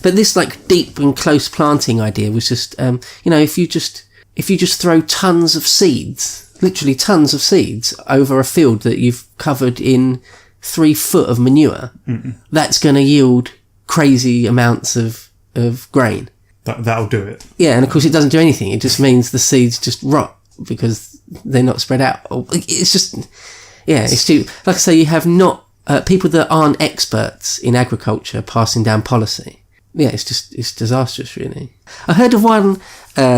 But this like deep and close planting idea was just, if you just throw tons of seeds, literally tons of seeds over a field that you've covered in 3 foot of manure, that's going to yield crazy amounts of grain. That'll do it. Yeah, and of course it doesn't do anything. It just means the seeds just rot because they're not spread out. It's just, it's too, like I say, you have not, people that aren't experts in agriculture passing down policy. Yeah, it's disastrous, really. I heard of one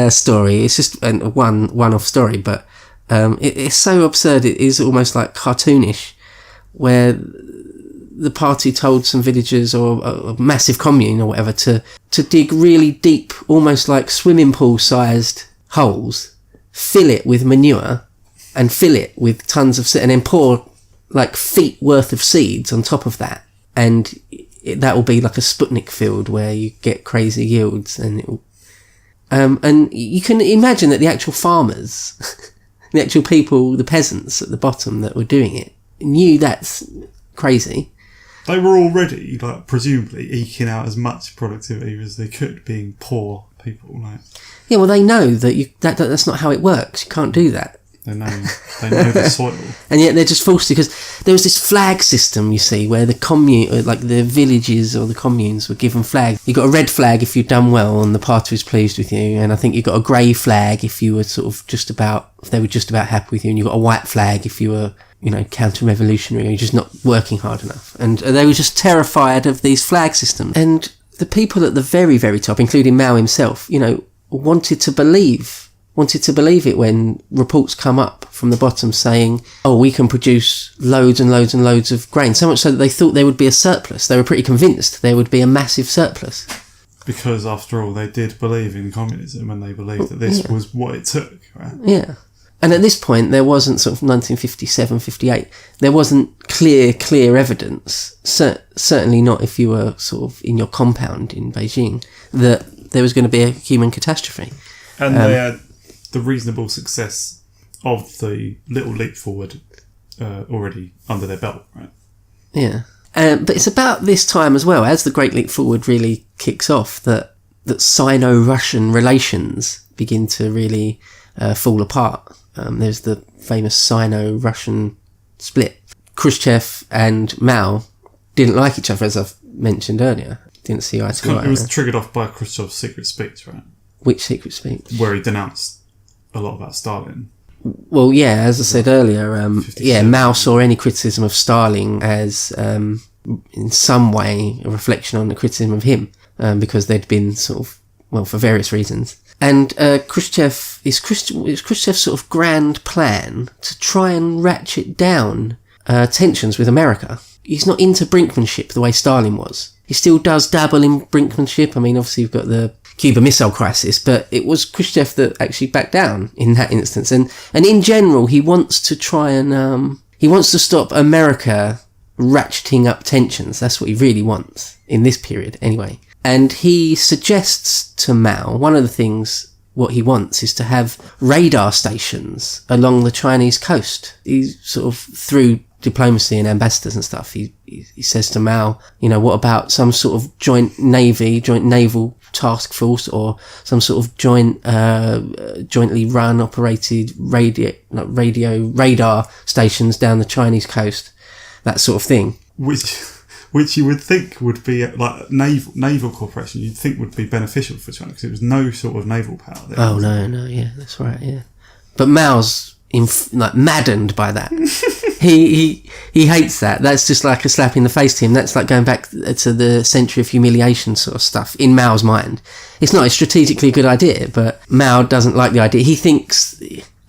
story, it's just a one-off story, but it's so absurd, it is almost like cartoonish, where the party told some villagers or a massive commune or whatever to dig really deep, almost like swimming pool sized holes, fill it with manure and fill it with tons of seed, and then pour like feet worth of seeds on top of that, and that will be like a Sputnik field where you get crazy yields, and and you can imagine that the actual farmers, the actual people, the peasants at the bottom that were doing it, knew that's crazy. They were already, like, presumably eking out as much productivity as they could, being poor people. Like, yeah, well, they know that that's not how it works. You can't do that. They know the soil. And yet they're just forced to, because there was this flag system, you see, where the commune, like the villages or the communes were given flags. You got a red flag if you'd done well and the party was pleased with you, and I think you got a grey flag if you were if they were just about happy with you, and you got a white flag if you were, counter-revolutionary, or you're just not working hard enough. And they were just terrified of these flag systems. And the people at the very, very top, including Mao himself, wanted to believe it when reports come up from the bottom saying, oh, we can produce loads and loads and loads of grain. So much so that they thought there would be a surplus. They were pretty convinced there would be a massive surplus. Because, after all, they did believe in communism, and they believed that this was what it took, right? Yeah. And at this point, there wasn't sort of 1957, 58, there wasn't clear evidence, certainly not if you were sort of in your compound in Beijing, that there was going to be a human catastrophe. And they had the reasonable success of the little leap forward already under their belt, right? Yeah. But it's about this time as well, as the Great Leap Forward really kicks off, that Sino-Russian relations begin to really fall apart. There's the famous Sino-Russian split. Khrushchev and Mao didn't like each other, as I've mentioned earlier. Didn't see eye to eye. It was triggered off by Khrushchev's secret speech, right? Which secret speech? Where he denounced a lot about Stalin. Well, yeah, as I said earlier, Mao saw any criticism of Stalin as, in some way, a reflection on the criticism of him, because they'd been for various reasons. And Khrushchev's sort of grand plan to try and ratchet down tensions with America. He's not into brinkmanship the way Stalin was. He still does dabble in brinkmanship. I mean, obviously you've got the Cuba Missile Crisis, but it was Khrushchev that actually backed down in that instance. And in general, he wants to try and he wants to stop America ratcheting up tensions. That's what he really wants in this period, anyway. And he suggests to Mao, one of the things, what he wants is to have radar stations along the Chinese coast. He sort of, through diplomacy and ambassadors and stuff, he says to Mao, what about some sort of joint naval task force, or some sort of jointly run, operated radar stations down the Chinese coast, that sort of thing. Which you would think would be like naval cooperation. You'd think would be beneficial for China, because it was no sort of naval power there. Oh no, yeah, that's right, yeah. But Mao's maddened by that. he hates that. That's just like a slap in the face to him. That's like going back to the century of humiliation sort of stuff in Mao's mind. It's not a strategically good idea, but Mao doesn't like the idea. He thinks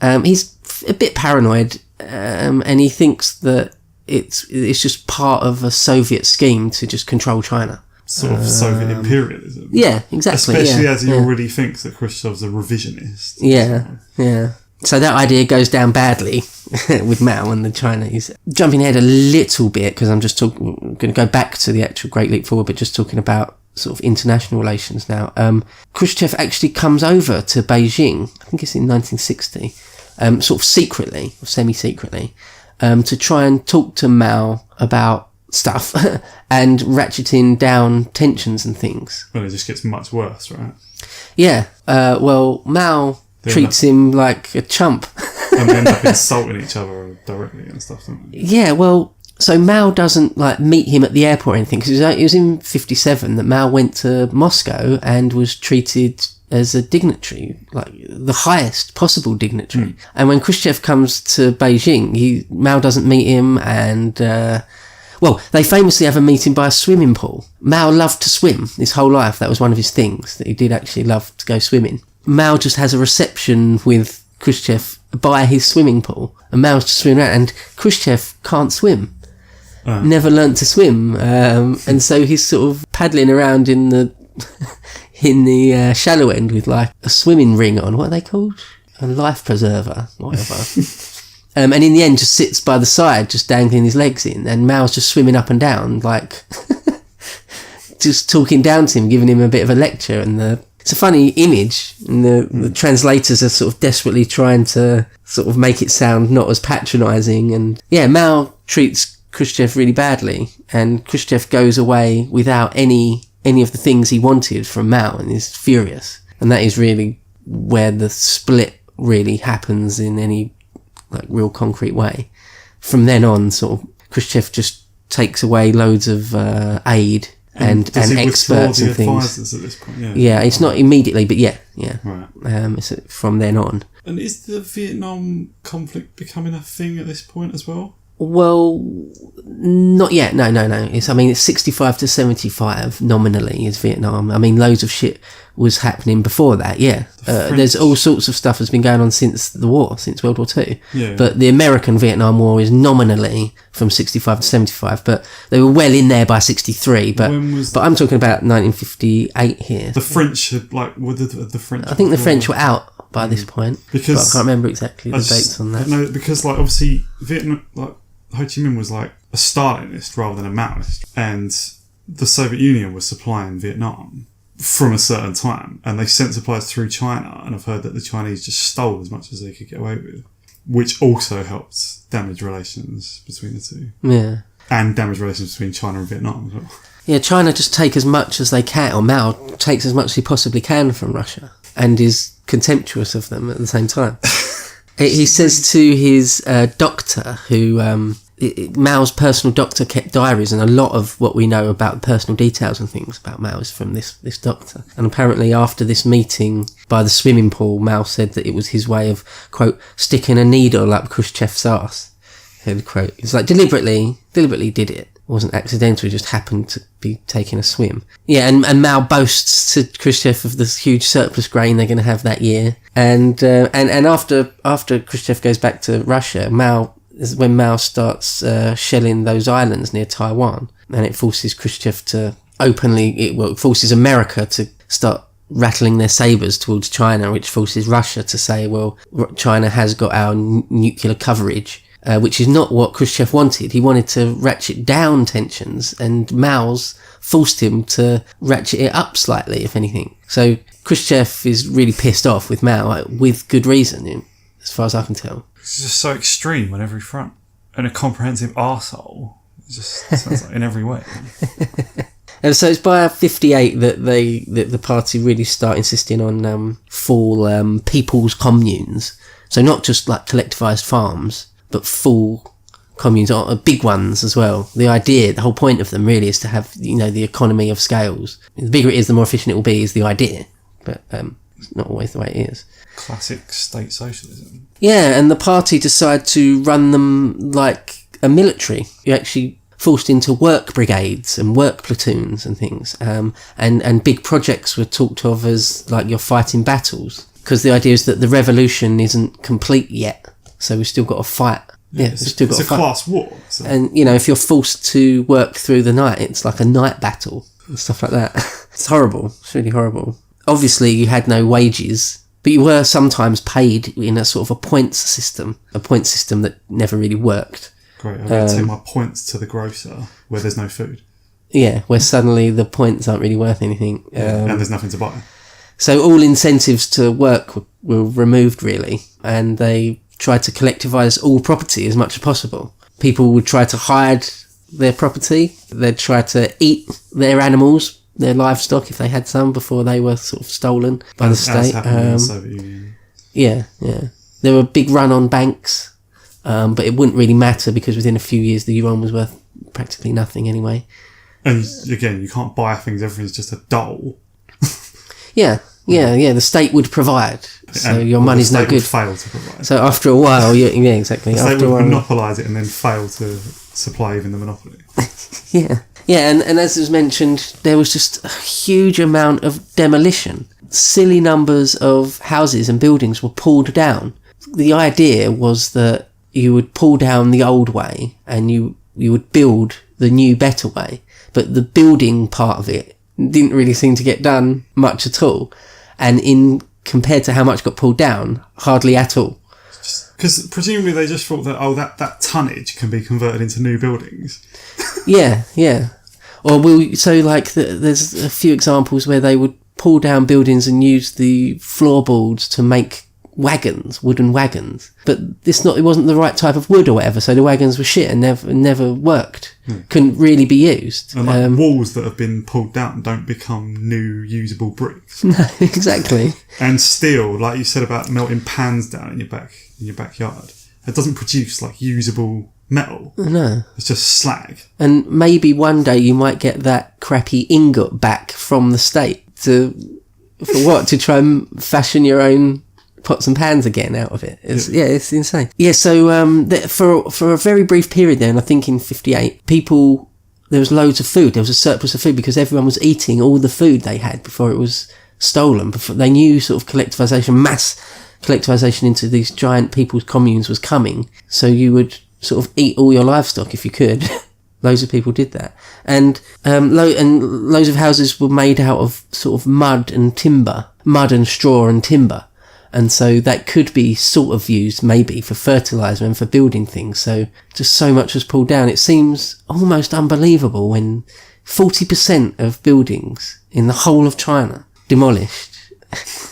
he's a bit paranoid, and he thinks that it's just part of a Soviet scheme to just control China. Sort of Soviet imperialism. Yeah, exactly. Especially as he already thinks that Khrushchev's a revisionist. Yeah. So that idea goes down badly with Mao and the Chinese. Jumping ahead a little bit, because I'm going to go back to the actual Great Leap Forward, but just talking about sort of international relations now. Khrushchev actually comes over to Beijing, I think it's in 1960, sort of secretly, or semi-secretly, to try and talk to Mao about stuff and ratcheting down tensions and things. Well, it just gets much worse, right? Yeah. Well, Mao treats him like a chump. And they end up insulting each other directly and stuff, don't they? Yeah, well, so Mao doesn't like meet him at the airport or anything, because it was in 1957 that Mao went to Moscow and was treated as a dignitary, like the highest possible dignitary. And when Khrushchev comes to Beijing, Mao doesn't meet him, and well, they famously have a meeting by a swimming pool. Mao loved to swim his whole life. That was one of his things, that he did actually love to go swimming. Mao just has a reception with Khrushchev by his swimming pool, and Mao's just swimming around, and Khrushchev can't swim. Never learnt to swim, and so he's sort of paddling around in the shallow end with like a swimming ring on. What are they called? A life preserver, whatever. And in the end just sits by the side, just dangling his legs in, and Mao's just swimming up and down, like just talking down to him, giving him a bit of a lecture. And it's a funny image, and the translators are sort of desperately trying to sort of make it sound not as patronising. And yeah, Mao treats Khrushchev really badly, and Khrushchev goes away without any of the things he wanted from Mao, and is furious. And that is really where the split really happens in any like real concrete way. From then on, sort of Khrushchev just takes away loads of aid and experts and things. At this point? Yeah, it's not immediately, but yeah. Right. It's from then on. And is the Vietnam conflict becoming a thing at this point as well? Well, not yet. No. It's 65 to 75 nominally is Vietnam. I mean, loads of shit was happening before that. Yeah, there's all sorts of stuff that's been going on since the war, since World War II. Yeah. But the American Vietnam War is nominally from 65 to 75. But they were well in there by 63. But I'm talking about 1958 here. The French had were the French? I think the French were out by this point, because I can't remember exactly the dates on that. No, because obviously Vietnam, Ho Chi Minh was a Stalinist rather than a Maoist, and the Soviet Union was supplying Vietnam from a certain time, and they sent supplies through China, and I've heard that the Chinese just stole as much as they could get away with, which also helped damage relations between the two. Yeah. And damage relations between China and Vietnam as well. Yeah, China just take as much as they can, or Mao takes as much as he possibly can from Russia, and is contemptuous of them at the same time. He says to his doctor, who Mao's personal doctor kept diaries, and a lot of what we know about personal details and things about Mao is from this doctor. And apparently after this meeting by the swimming pool, Mao said that it was his way of, quote, sticking a needle up Khrushchev's arse, end quote. It's like deliberately did it. It wasn't accidental, he just happened to be taking a swim. Yeah, and Mao boasts to Khrushchev of this huge surplus grain they're going to have that year. And after Khrushchev goes back to Russia, is when Mao starts shelling those islands near Taiwan, and it forces Khrushchev to it forces America to start rattling their sabres towards China, which forces Russia to say, well, China has got our nuclear coverage, which is not what Khrushchev wanted. He wanted to ratchet down tensions, and Mao's forced him to ratchet it up slightly, if anything. So Khrushchev is really pissed off with Mao, with good reason, as far as I can tell. It's just so extreme on every front, and a comprehensive arsehole. It just sounds like in every way. And so it's by 58 that the party really start insisting on full people's communes. So not just like collectivised farms, but full communes, big ones as well. The whole point of them really is to have, the economy of scales. The bigger it is, the more efficient it will be, is the idea. But it's not always the way it is. Classic state socialism. Yeah, and the party decide to run them like a military. You're actually forced into work brigades and work platoons and things. And big projects were talked of as like you're fighting battles. Because the idea is that the revolution isn't complete yet. So we've still got to fight. Yeah, it's a class war. So. And, if you're forced to work through the night, it's like a night battle and stuff like that. It's horrible. It's really horrible. Obviously, you had no wages, but you were sometimes paid in a sort of a point system that never really worked. Great, I'm going to take my points to the grocer where there's no food. Yeah, where suddenly the points aren't really worth anything. And there's nothing to buy. So all incentives to work were removed, really, and they tried to collectivise all property as much as possible. People would try to hide their property. They'd try to eat their animals, their livestock, if they had some, before they were sort of stolen by the state. As happened in the Soviet Union. Yeah. There were a big run on banks, but it wouldn't really matter because within a few years the yuan was worth practically nothing anyway. And again, you can't buy things, everything's just a dole. Yeah, the state would provide, so your money's no good. The state would fail to provide. So after a while, yeah, exactly. The state after would monopolise it and then fail to supply even the monopoly. Yeah, and as was mentioned, there was just a huge amount of demolition. Silly numbers of houses and buildings were pulled down. The idea was that you would pull down the old way and you would build the new, better way. But the building part of it didn't really seem to get done much at all. And compared to how much got pulled down, hardly at all. Because presumably they just thought that, that tonnage can be converted into new buildings. Yeah. Or there's a few examples where they would pull down buildings and use the floorboards to make wooden wagons. But it wasn't the right type of wood or whatever, so the wagons were shit and never worked. Couldn't really be used. And walls that have been pulled down don't become new usable bricks. No, exactly. And steel, like you said about melting pans down in your backyard, it doesn't produce usable metal. No. It's just slag. And maybe one day you might get that crappy ingot back from the state to try and fashion your own pots and pans again out of it. It's insane. Yeah, so for a very brief period then, I think in 1958, there was loads of food. There was a surplus of food because everyone was eating all the food they had before it was stolen. Before they knew sort of mass collectivization into these giant people's communes was coming. So you would sort of eat all your livestock if you could. Loads of people did that. And loads of houses were made out of sort of mud and straw and timber. And so that could be sort of used maybe for fertiliser and for building things. So just so much was pulled down. It seems almost unbelievable when 40% of buildings in the whole of China demolished.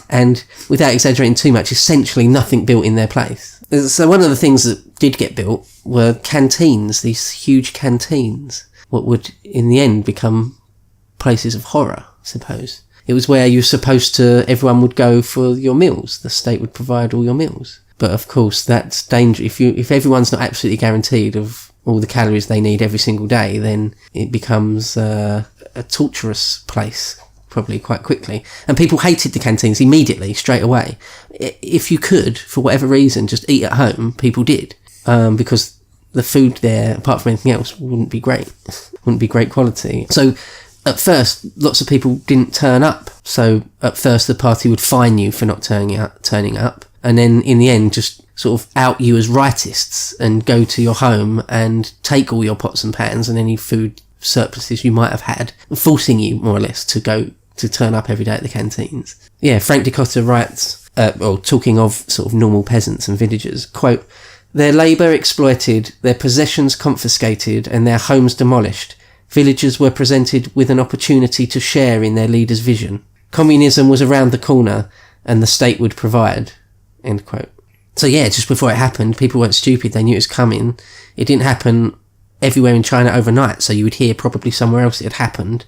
And without exaggerating too much, essentially nothing built in their place. So one of the things that did get built were canteens, these huge canteens, what would in the end become places of horror, I suppose. It was where everyone would go for your meals. The state would provide all your meals. But of course, that's dangerous. If everyone's not absolutely guaranteed of all the calories they need every single day, then it becomes a torturous place, probably quite quickly. And people hated the canteens immediately, straight away. If you could, for whatever reason, just eat at home, people did. Because the food there, apart from anything else, wouldn't be great. Wouldn't be great quality. So at first, lots of people didn't turn up. So at first, the party would fine you for not turning up. And then in the end, just sort of out you as rightists and go to your home and take all your pots and pans and any food surpluses you might have had, forcing you more or less to turn up every day at the canteens. Yeah, Frank Dicotta writes, talking of sort of normal peasants and villagers, quote, "Their labour exploited, their possessions confiscated and their homes demolished, villagers were presented with an opportunity to share in their leader's vision. Communism was around the corner and the state would provide." End quote. So yeah, just before it happened, people weren't stupid. They knew it was coming. It didn't happen everywhere in China overnight. So you would hear probably somewhere else it had happened.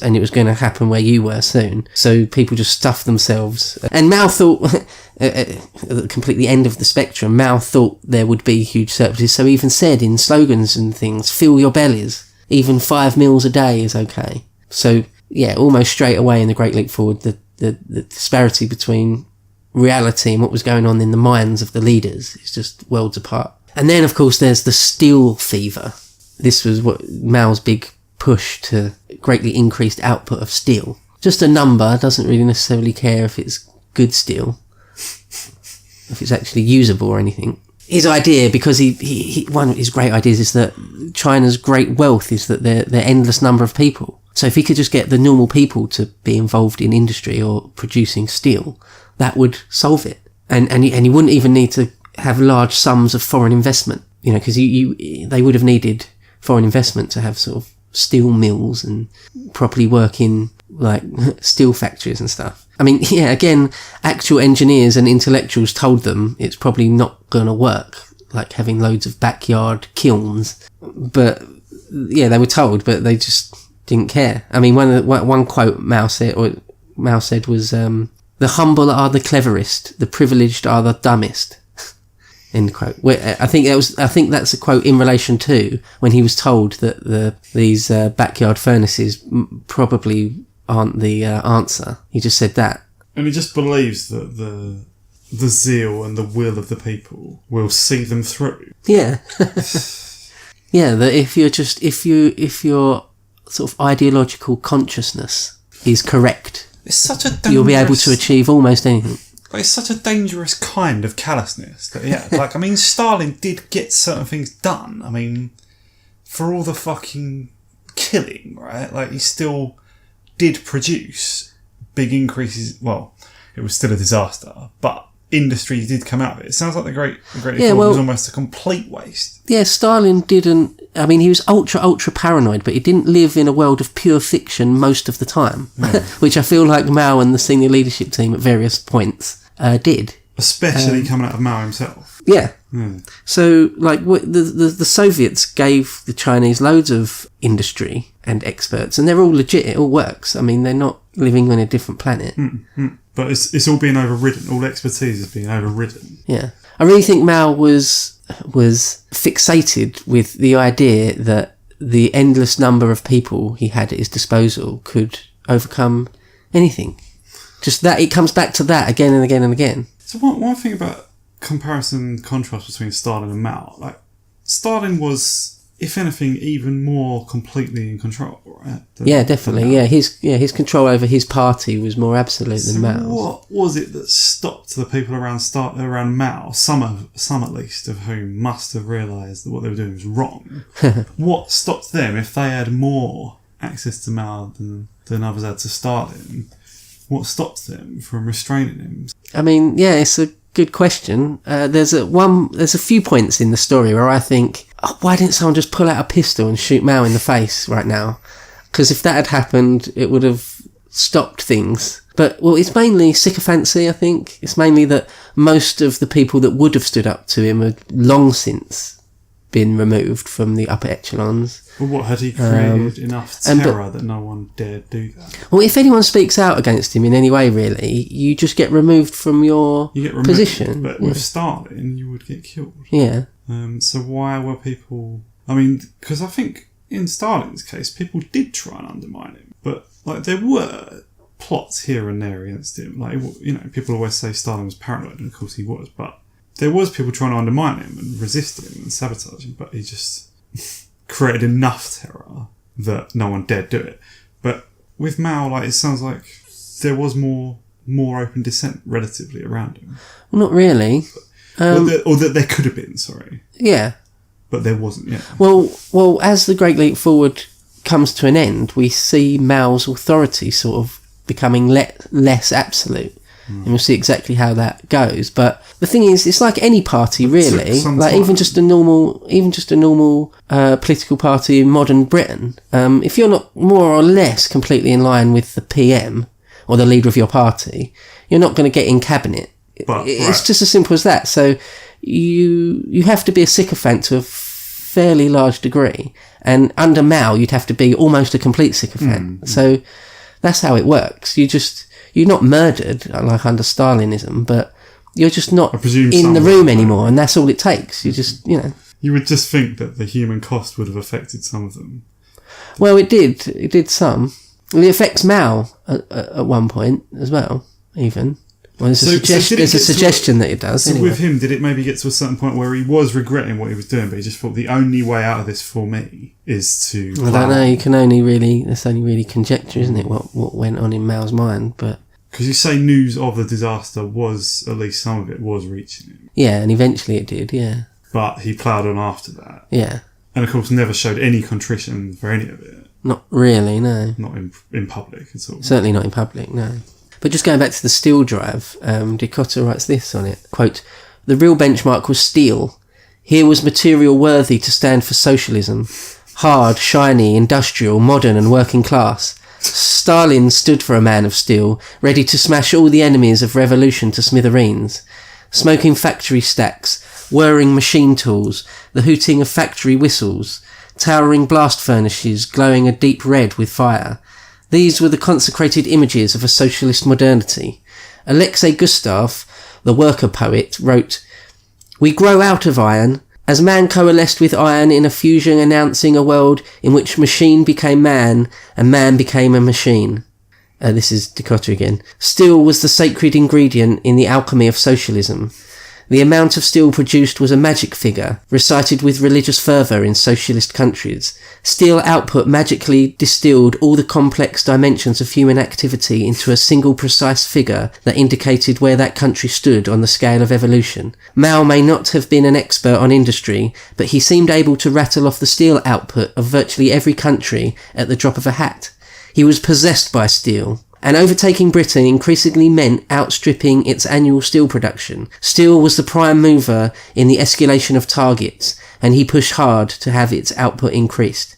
And it was going to happen where you were soon. So people just stuffed themselves. And Mao thought, at the completely end of the spectrum, Mao thought there would be huge surpluses. So he even said in slogans and things, "Fill your bellies. Even 5 meals a day is okay." So yeah, almost straight away in the Great Leap Forward, the disparity between reality and what was going on in the minds of the leaders is just worlds apart. And then of course there's the steel fever. This was what Mao's big push to greatly increased output of steel. Just a number, doesn't really necessarily care if it's good steel, if it's actually usable or anything. His idea, because he one of his great ideas is that China's great wealth is that they're endless number of people. So if he could just get the normal people to be involved in industry or producing steel, that would solve it. And he wouldn't even need to have large sums of foreign investment, because they would have needed foreign investment to have sort of steel mills and properly working steel factories and stuff. I mean, yeah, again, actual engineers and intellectuals told them it's probably not going to work, like having loads of backyard kilns. But they were told, but they just didn't care. I mean, one quote Mao said was, "The humble are the cleverest, the privileged are the dumbest." End quote. I think that's a quote in relation to when he was told that these backyard furnaces probably aren't the answer. He just said that, and he just believes that the zeal and the will of the people will see them through. Yeah, yeah. That if your sort of ideological consciousness is correct, it's such a dangerous, you'll be able to achieve almost anything. It's such a dangerous kind of callousness that, like, I mean, Stalin did get certain things done. I mean, for all the fucking killing, right? Like, he still did produce big increases. Well, it was still a disaster, but industry did come out of it. It sounds like the Great Reform was almost a complete waste. Yeah, Stalin didn't. I mean, he was ultra paranoid, but he didn't live in a world of pure fiction most of the time, which I feel like Mao and the senior leadership team at various points did. Especially coming out of Mao himself. Yeah. So, like, the Soviets gave the Chinese loads of industry and experts, and they're all legit. It all works. I mean, they're not living on a different planet. But it's all being overridden. All expertise is being overridden. Yeah. I really think Mao was fixated with the idea that the endless number of people he had at his disposal could overcome anything. Just that, it comes back to that again and again and again. So one thing about comparison and contrast between Stalin and Mao, like, Stalin was, if anything, even more completely in control, right? Yeah, definitely. Yeah, his control over his party was more absolute than Mao's. What was it that stopped the people around Mao, some at least, of whom must have realised that what they were doing was wrong? What stopped them, if they had more access to Mao than others had to Stalin? What stopped them from restraining him? I mean, yeah, it's a good question. There's a few points in the story where I think, why didn't someone just pull out a pistol and shoot Mao in the face right now? Because if that had happened, it would have stopped things. But, well, it's mainly sycophancy, I think. It's mainly that most of the people that would have stood up to him had long since been removed from the upper echelons. Well, what, had he created enough terror that no one dared do that? Well, if anyone speaks out against him in any way, really, you just get removed from your position. But with Stalin, you would get killed. Yeah. So why were people... I mean, because I think in Stalin's case, people did try and undermine him. But, like, there were plots here and there against him. Like, you know, people always say Stalin was paranoid, and of course he was, but there was people trying to undermine him and resist him and sabotage him, but he just created enough terror that no one dared do it. But with Mao, like, it sounds like there was more open dissent relatively around him. Well, not really. Or that there could have been, sorry. Yeah. But there wasn't, yeah. Well, as the Great Leap Forward comes to an end, we see Mao's authority sort of becoming less absolute. And we'll see exactly how that goes. But the thing is, it's like any party, really. Like even just a normal political party in modern Britain. If you're not more or less completely in line with the PM or the leader of your party, you're not going to get in cabinet. It's just as simple as that. So you have to be a sycophant to a fairly large degree. And under Mao, you'd have to be almost a complete sycophant. So that's how it works. You're not murdered like under Stalinism, but you're just not in the room anymore, and that's all it takes. You just, You would just think that the human cost would have affected some of them. Well, it did. It did some. It affects Mao at one point as well, even. Well, there's a suggestion that it does. So anyway. With him, did it maybe get to a certain point where he was regretting what he was doing, but he just thought the only way out of this for me is to... I don't know. You can only really... That's only really conjecture, isn't it? What went on in Mao's mind, but... Because you say news of the disaster was, at least some of it, was reaching him. Yeah, and eventually it did, yeah. But he ploughed on after that. Yeah. And of course never showed any contrition for any of it. Not really, no. Not in public at all. Certainly not in public, no. But just going back to the steel drive, Dicotta writes this on it, quote, "The real benchmark was steel. Here was material worthy to stand for socialism. Hard, shiny, industrial, modern and working class. Stalin stood for a man of steel, ready to smash all the enemies of revolution to smithereens. Smoking factory stacks, whirring machine tools, the hooting of factory whistles, towering blast furnaces glowing a deep red with fire. These were the consecrated images of a socialist modernity. Alexei Gustav, the worker poet, wrote, "We grow out of iron, as man coalesced with iron in a fusion announcing a world in which machine became man and man became a machine." This is Dicotta again. "Steel was the sacred ingredient in the alchemy of socialism. The amount of steel produced was a magic figure, recited with religious fervour in socialist countries. Steel output magically distilled all the complex dimensions of human activity into a single precise figure that indicated where that country stood on the scale of evolution. Mao may not have been an expert on industry, but he seemed able to rattle off the steel output of virtually every country at the drop of a hat. He was possessed by steel. And overtaking Britain increasingly meant outstripping its annual steel production. Steel was the prime mover in the escalation of targets, and he pushed hard to have its output increased."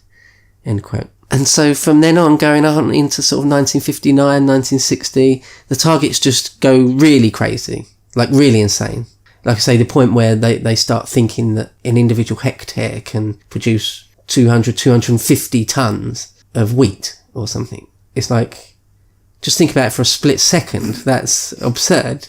End quote. And so from then on, going on into sort of 1959, 1960, the targets just go really crazy, like really insane. Like I say, the point where they start thinking that an individual hectare can produce 200, 250 tons of wheat or something. It's like, just think about it for a split second. That's absurd,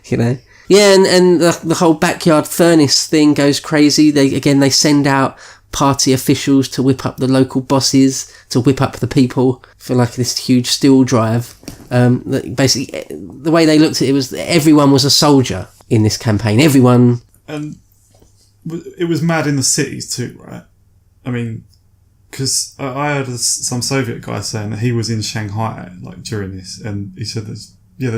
you know? Yeah, and the whole backyard furnace thing goes crazy. They send out party officials to whip up the local bosses, to whip up the people for like this huge steel drive. Basically, the way they looked at it was everyone was a soldier in this campaign. Everyone. And it was mad in the cities too, right? I mean, because I heard some Soviet guy saying that he was in Shanghai like during this, and he said there's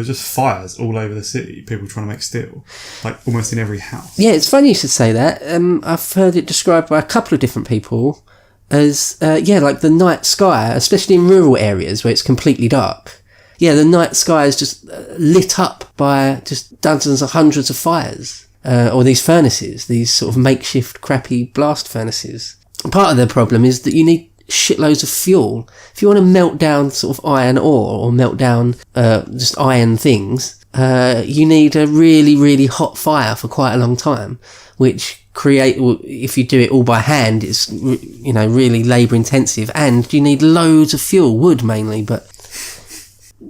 just fires all over the city, people trying to make steel, like almost in every house. Yeah, it's funny you should say that. I've heard it described by a couple of different people as like the night sky, especially in rural areas where it's completely dark. Yeah, the night sky is just lit up by just dozens or hundreds of fires, or these furnaces, these sort of makeshift crappy blast furnaces. Part of the problem is that you need shitloads of fuel. If you want to melt down sort of iron ore or melt down just iron things, you need a really, really hot fire for quite a long time, which if you do it all by hand, it's, you know, really labour intensive, and you need loads of fuel, wood mainly, but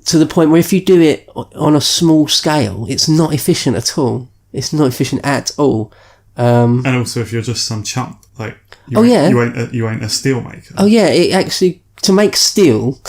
to the point where if you do it on a small scale, it's not efficient at all. It's not efficient at all. And also if you're just some chump, like, you ain't a steel maker. Oh yeah, it actually, to make steel,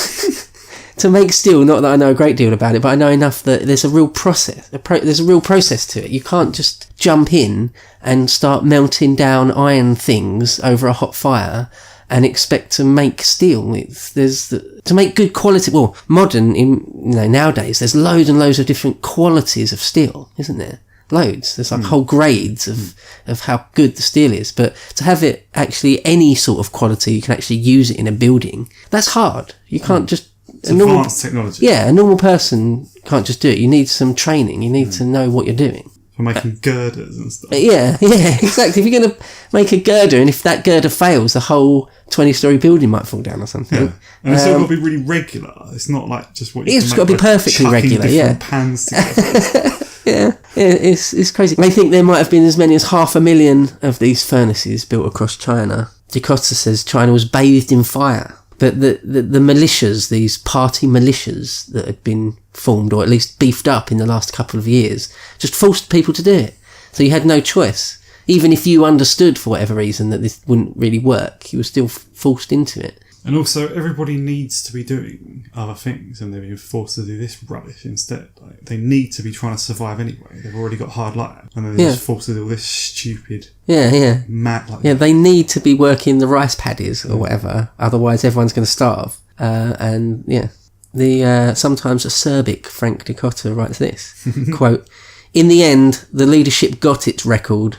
not that I know a great deal about it, but I know enough that there's a real process. There's a real process to it. You can't just jump in and start melting down iron things over a hot fire and expect to make steel. To make good quality. Well, nowadays there's loads and loads of different qualities of steel, isn't there? Loads. There's like whole grades of how good the steel is, but to have it actually any sort of quality, you can actually use it in a building. That's hard. You can't just. It's advanced technology. Yeah, a normal person can't just do it. You need some training. You need to know what you're doing. For making girders and stuff. Yeah, exactly. If you're going to make a girder, and if that girder fails, the whole 20-story building might fall down or something. Yeah. And it's all got to be really regular. It's not like just what you It's got to be perfectly regular, yeah. Pans together. Yeah, it's crazy. They think there might have been as many as 500,000 of these furnaces built across China. Dicotta says China was bathed in fire. But the militias, these party militias that had been formed, or at least beefed up in the last couple of years, just forced people to do it. So you had no choice. Even if you understood for whatever reason that this wouldn't really work, you were still forced into it. And also, everybody needs to be doing other things, and they're being forced to do this rubbish instead. Like, they need to be trying to survive anyway. They've already got hard life, and then they're just forced to do all this stupid, mad. They need to be working the rice paddies or whatever. Otherwise, everyone's going to starve. The sometimes acerbic Frank Dicotta writes this quote: "In the end, the leadership got its record,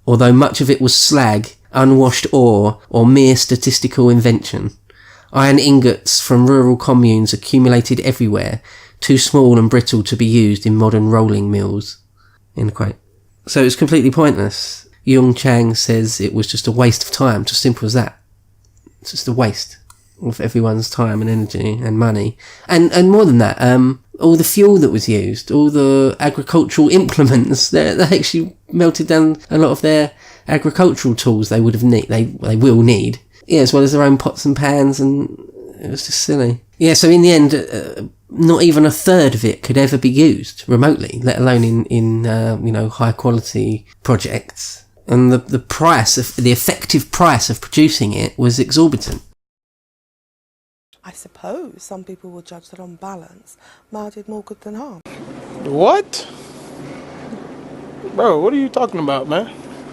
although much of it was slag, unwashed ore, or mere statistical invention. Iron ingots from rural communes accumulated everywhere, too small and brittle to be used in modern rolling mills." End quote. So it's completely pointless. Yung Chang says it was just a waste of time, just simple as that. It's just a waste of everyone's time and energy and money. And more than that, all the fuel that was used, all the agricultural implements, they actually melted down a lot of their agricultural tools they would have they will need. Yeah, as well as their own pots and pans, and it was just silly. Yeah, so in the end, not even a third of it could ever be used remotely, let alone in high quality projects. And the effective price of producing it was exorbitant. I suppose some people will judge that on balance, Mao did more good than harm. What? Bro, what are you talking about, man?